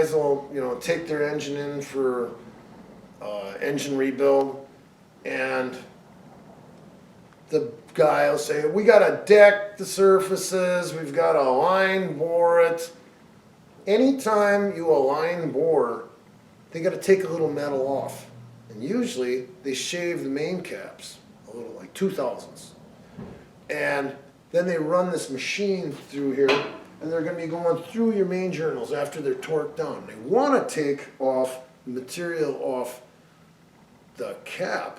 guys will, take their engine in for engine rebuild, and the guy will say, we got to deck the surfaces, we've got to line bore it. Anytime you align bore, they got to take a little metal off. And usually they shave the main caps, a little, like 2/1000ths. And then they run this machine through here, and they're going to be going through your main journals after they're torqued down. They want to take off material off the cap,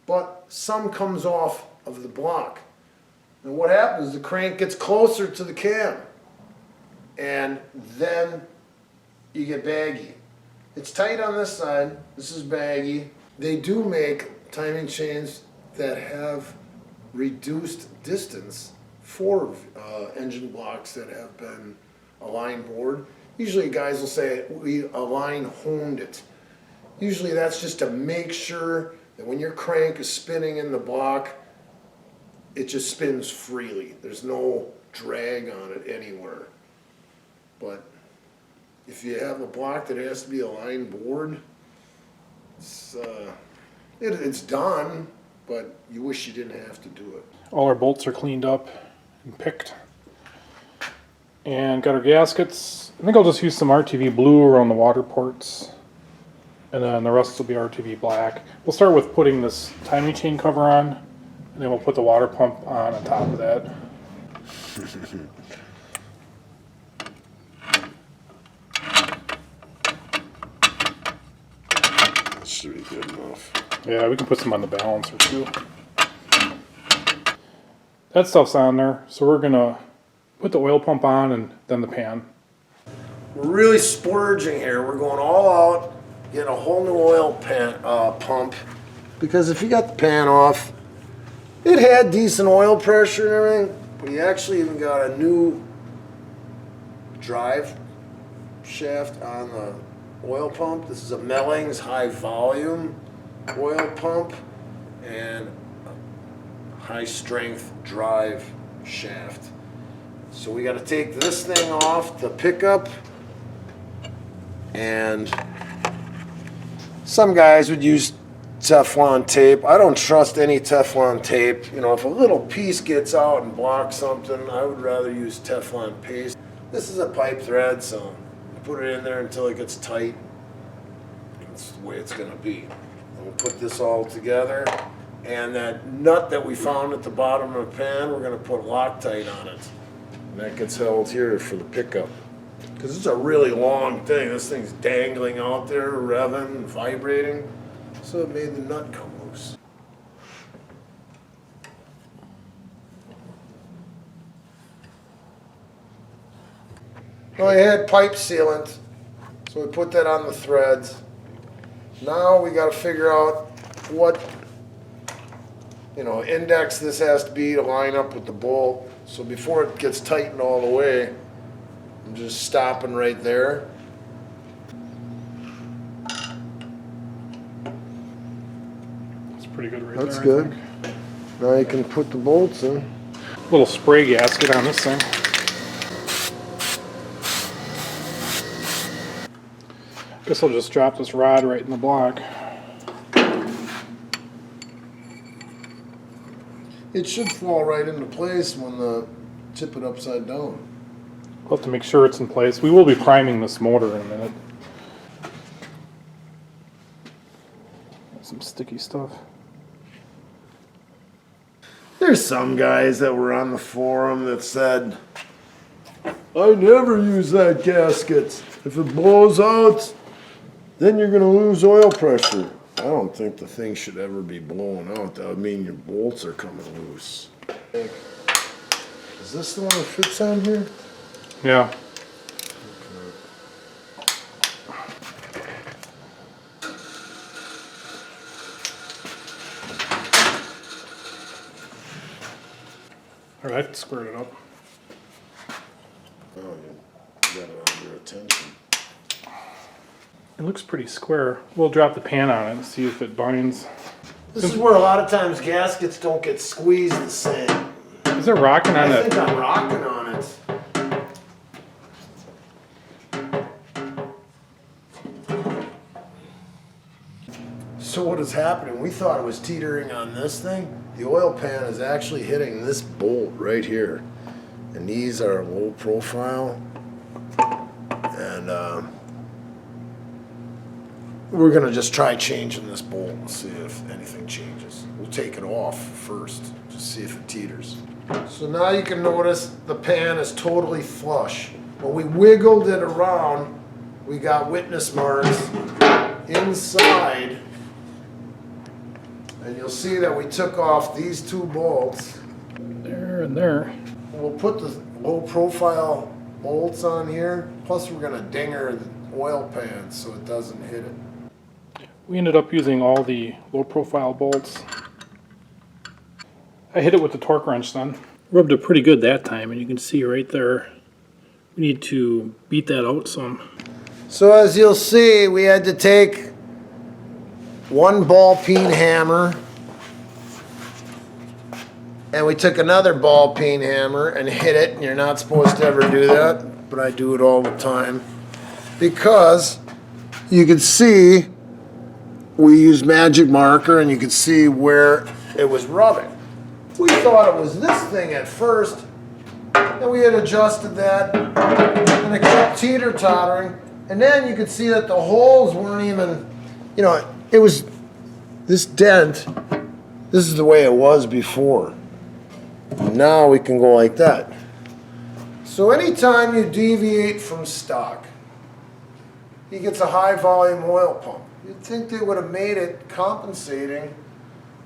but some comes off of the block. And what happens, the crank gets closer to the cam, and then you get baggy. It's tight on this side, this is baggy. They do make timing chains that have reduced distance for engine blocks that have been align bored. Usually guys will say, we align honed it. Usually that's just to make sure that when your crank is spinning in the block, it just spins freely. There's no drag on it anywhere. But if you have a block that has to be align bored, it's done, but you wish you didn't have to do it. All our bolts are cleaned up and picked. And got our gaskets. I think I'll just use some RTV blue around the water ports. And then the rest will be RTV black. We'll start with putting this timing chain cover on, and then we'll put the water pump on top of that. That should be good enough. Yeah, we can put some on the balancer too. That stuff's on there, so we're gonna put the oil pump on and then the pan. We're really splurging here. We're going all out, getting a whole new oil pump, because if you got the pan off, it had decent oil pressure and everything, but you actually even got a new drive shaft on the oil pump. This is a Mellings high volume oil pump and high strength drive shaft. So we got to take this thing off the pickup, and some guys would use Teflon tape. I don't trust any Teflon tape. If a little piece gets out and blocks something, I would rather use Teflon paste. This is a pipe thread, so put it in there until it gets tight. That's the way it's going to be. And we'll put this all together, and that nut that we found at the bottom of the pan, we're going to put Loctite on it. And that gets held here for the pickup. Because it's a really long thing. This thing's dangling out there, revving, and vibrating. So it made the nut come loose. Well, I had pipe sealant, so we put that on the threads. Now we got to figure out what index this has to be to line up with the bolt. So before it gets tightened all the way, I'm just stopping right there. That's pretty good right That's there. good. Now you can put the bolts in. Little spray gasket on this thing. Guess I'll just drop this rod right in the block. It should fall right into place when the tip it upside down. We'll have to make sure it's in place. We will be priming this motor in a minute. Some sticky stuff. There's some guys that were on the forum that said, I never use that gasket. If it blows out, then you're going to lose oil pressure. I don't think the thing should ever be blown out. That would mean your bolts are coming loose. Is this the one that fits on here? Yeah. All right, squared it up. Oh, you got it under attention. It looks pretty square. We'll drop the pan on it and see if it binds. This is where a lot of times gaskets don't get squeezed the same. Is it rocking on I it? think I'm rocking on it. So what is happening? We thought it was teetering on this thing. The oil pan is actually hitting this bolt right here. And these are low profile. And we're gonna just try changing this bolt and see if anything changes. We'll take it off first, just see if it teeters. So now you can notice the pan is totally flush. When we wiggled it around, we got witness marks inside. And you'll see that we took off these two bolts. There and there. We'll put the low profile bolts on here. Plus we're gonna dinger the oil pan so it doesn't hit it. We ended up using all the low profile bolts. I hit it with the torque wrench then. Rubbed it pretty good that time, and you can see right there, we need to beat that out some. So as you'll see, we had to take one ball peen hammer and we took another ball peen hammer and hit it, and you're not supposed to ever do that, but I do it all the time because you can see we used magic marker and you can see where it was rubbing. We thought it was this thing at first, and we had adjusted that and it kept teeter-tottering, and then you could see that the holes weren't even, you know, it was this dent. This is the way it was before. Now we can go like that. So anytime you deviate from stock, he gets a high volume oil pump. You'd think they would have made it compensating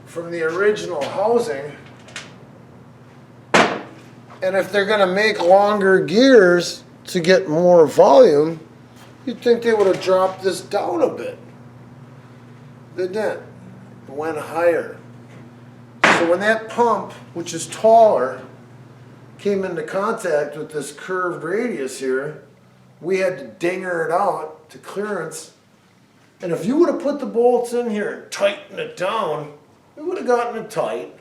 from the original housing. And if they're going to make longer gears to get more volume, you'd think they would have dropped this down a bit. They didn't. It went higher. So when that pump, which is taller, came into contact with this curved radius here, we had to dinger it out to clearance. And if you would have put the bolts in here and tightened it down, it would have gotten it tight.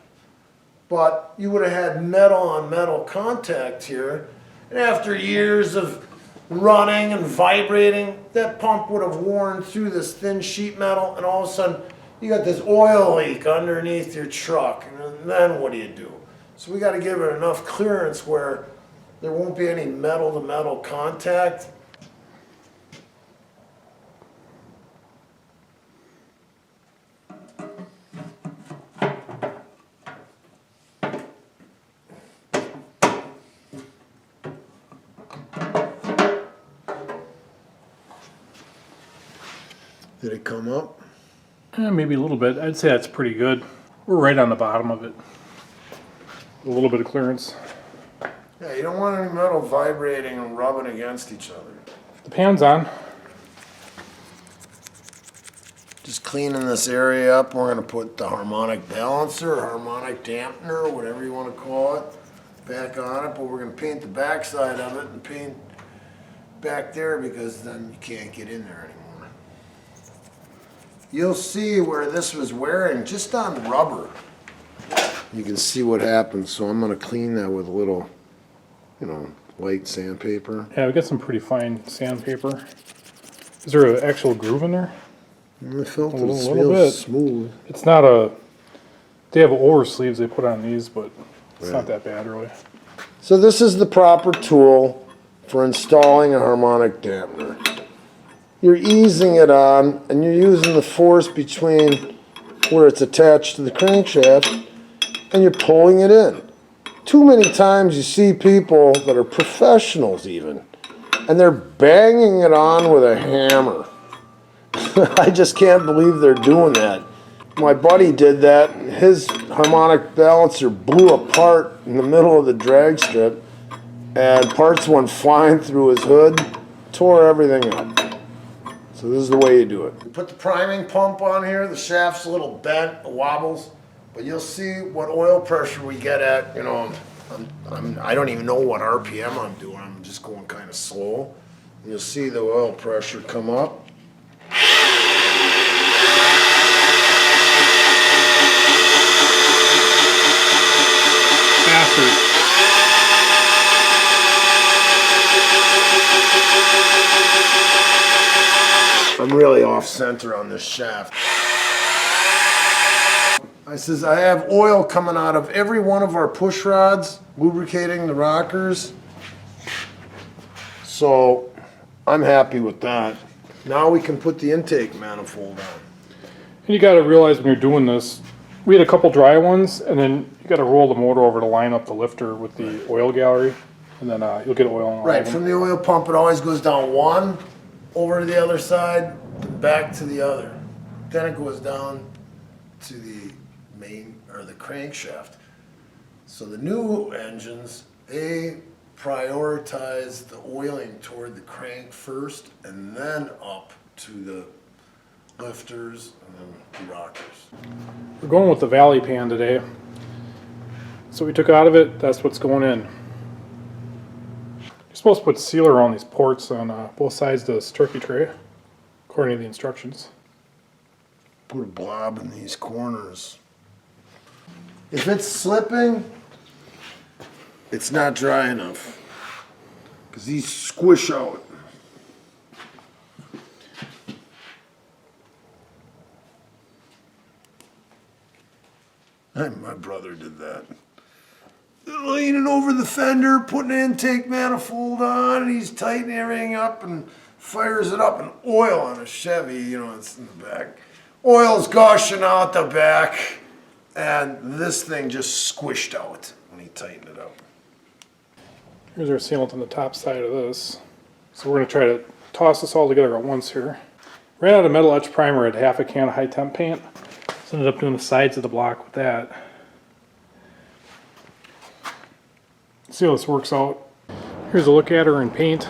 But you would have had metal on metal contact here. And after years of running and vibrating, that pump would have worn through this thin sheet metal, and all of a sudden you got this oil leak underneath your truck. And then what do you do? So we got to give it enough clearance where there won't be any metal to metal contact. Did it come up? Maybe a little bit. I'd say that's pretty good. We're right on the bottom of it. A little bit of clearance. Yeah, you don't want any metal vibrating and rubbing against each other. The pan's on. Just cleaning this area up. We're going to put the harmonic balancer or harmonic dampener, whatever you want to call it, back on it. But we're going to paint the back side of it and paint back there because then you can't get in there anymore. You'll see where this was wearing just on rubber. You can see what happens. So I'm going to clean that with a little, light sandpaper. Yeah, we got some pretty fine sandpaper. Is there an actual groove in there? I felt it. A It little feels bit. smooth. It's not a... They have over sleeves they put on these, but it's not that bad, really. So this is the proper tool for installing a harmonic dampener. You're easing it on, and you're using the force between where it's attached to the crankshaft, and you're pulling it in. Too many times you see people that are professionals even, and they're banging it on with a hammer. I just can't believe they're doing that. My buddy did that. His harmonic balancer blew apart in the middle of the drag strip, and parts went flying through his hood, tore everything up. So this is the way you do it. We put the priming pump on here. The shaft's a little bent, it wobbles, but you'll see what oil pressure we get at. I don't even know what RPM I'm doing. I'm just going kind of slow. And you'll see the oil pressure come up. Faster. I'm really off center on this shaft. I says, I have oil coming out of every one of our push rods, lubricating the rockers. So I'm happy with that. Now we can put the intake manifold on. And you got to realize when you're doing this, we had a couple dry ones, and then you got to roll the motor over to line up the lifter with the oil gallery, and then you'll get oil on all Right, of them. from the oil pump, it always goes down one, over to the other side, then back to the other. Then it goes down to the main, or the crankshaft. So the new engines, they prioritize the oiling toward the crank first, and then up to the lifters and then the rockers. We're going with the Valley pan today. So we took out of it, that's what's going in. You're supposed to put sealer on these ports on both sides of this turkey tray, according to the instructions. Put a blob in these corners. If it's slipping, it's not dry enough, because these squish out. My brother did that. Leaning over the fender, putting an intake manifold on, and he's tightening everything up and fires it up, and oil on a Chevy, you know, it's in the back. Oil's gushing out the back, and this thing just squished out when he tightened it up. Here's our sealant on the top side of this. So we're going to try to toss this all together at once here. Ran out of metal etch primer at half a can of high temp paint. So ended up doing the sides of the block with that. See how this works out. Here's a look at her in paint.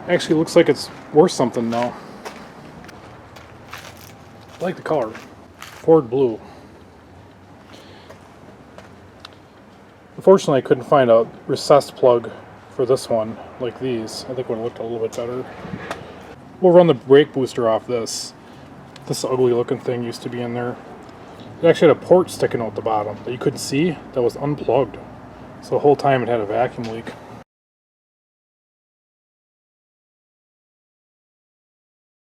Actually looks like it's worth something now. I like the color. Ford blue. Unfortunately I couldn't find a recessed plug for this one like these. I think it would have looked a little bit better. We'll run the brake booster off this. This ugly looking thing used to be in there. It actually had a port sticking out the bottom that you couldn't see that was unplugged. So the whole time it had a vacuum leak.